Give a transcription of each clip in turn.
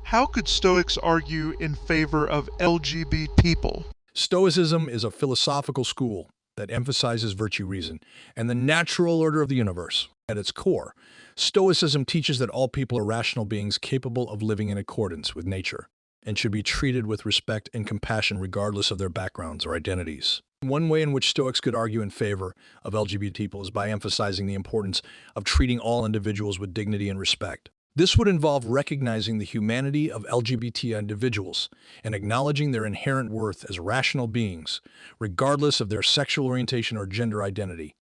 How could Stoics argue in favor of LGBT people? Stoicism is a philosophical school that emphasizes virtue reason and the natural order of the universe. At its core, Stoicism teaches that all people are rational beings capable of living in accordance with nature and should be treated with respect and compassion regardless of their backgrounds or identities. One way in which Stoics could argue in favor of LGBT people is by emphasizing the importance of treating all individuals with dignity and respect. This would involve recognizing the humanity of LGBT individuals and acknowledging their inherent worth as rational beings, regardless of their sexual orientation or gender identity.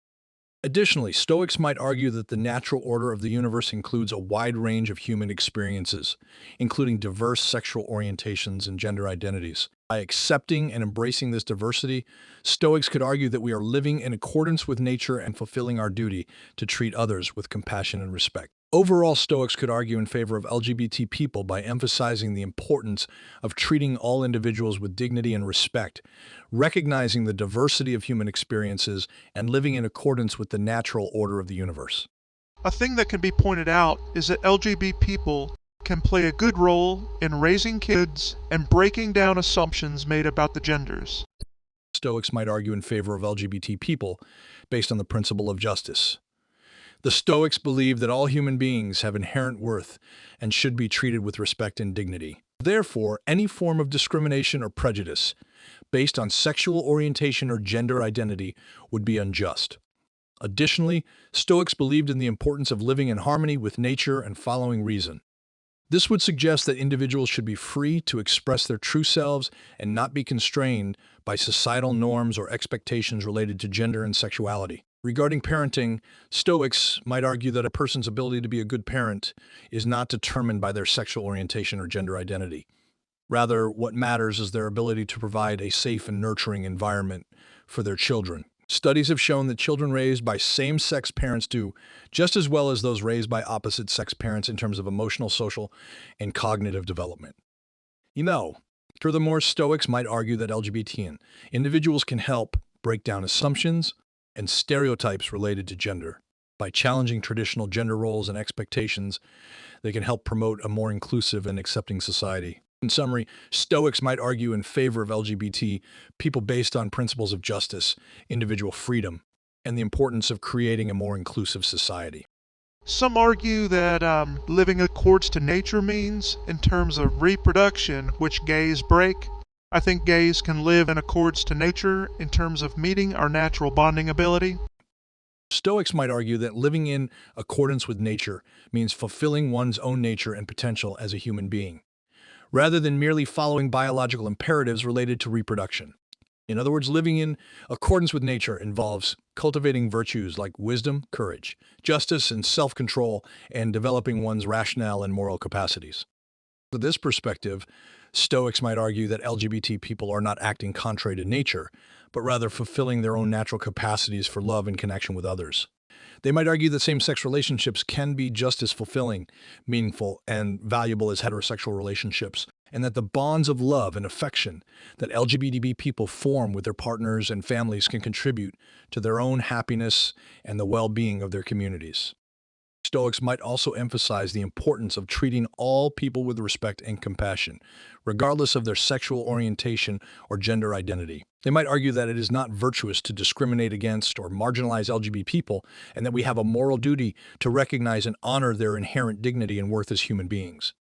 Additionally, Stoics might argue that the natural order of the universe includes a wide range of human experiences, including diverse sexual orientations and gender identities. By accepting and embracing this diversity, Stoics could argue that we are living in accordance with nature and fulfilling our duty to treat others with compassion and respect. Overall, Stoics could argue in favor of LGBT people by emphasizing the importance of treating all individuals with dignity and respect, recognizing the diversity of human experiences, and living in accordance with the natural order of the universe. A thing that can be pointed out is that LGBT people can play a good role in raising kids and breaking down assumptions made about the genders. Stoics might argue in favor of LGBT people based on the principle of justice. The Stoics believe that all human beings have inherent worth and should be treated with respect and dignity. Therefore, any form of discrimination or prejudice based on sexual orientation or gender identity would be unjust. Additionally, Stoics believed in the importance of living in harmony with nature and following reason. This would suggest that individuals should be free to express their true selves and not be constrained by societal norms or expectations related to gender and sexuality. Regarding parenting, Stoics might argue that a person's ability to be a good parent is not determined by their sexual orientation or gender identity. Rather, what matters is their ability to provide a safe and nurturing environment for their children. Studies have shown that children raised by same-sex parents do just as well as those raised by opposite-sex parents in terms of emotional, social, and cognitive development. Furthermore, Stoics might argue that LGBT individuals can help break down assumptions and stereotypes related to gender. By challenging traditional gender roles and expectations, they can help promote a more inclusive and accepting society. In summary, Stoics might argue in favor of LGBT people based on principles of justice, individual freedom, and the importance of creating a more inclusive society. Some argue that living accords to nature means, in terms of reproduction, which gays break. I think gays can live in accords to nature in terms of meeting our natural bonding ability. Stoics might argue that living in accordance with nature means fulfilling one's own nature and potential as a human being, rather than merely following biological imperatives related to reproduction. In other words, living in accordance with nature involves cultivating virtues like wisdom, courage, justice, and self-control, and developing one's rationale and moral capacities. From this perspective, Stoics might argue that LGBT people are not acting contrary to nature, but rather fulfilling their own natural capacities for love and connection with others. They might argue that same-sex relationships can be just as fulfilling, meaningful, and valuable as heterosexual relationships, and that the bonds of love and affection that LGBT people form with their partners and families can contribute to their own happiness and the well-being of their communities. Stoics might also emphasize the importance of treating all people with respect and compassion, regardless of their sexual orientation or gender identity. They might argue that it is not virtuous to discriminate against or marginalize LGBT people, and that we have a moral duty to recognize and honor their inherent dignity and worth as human beings.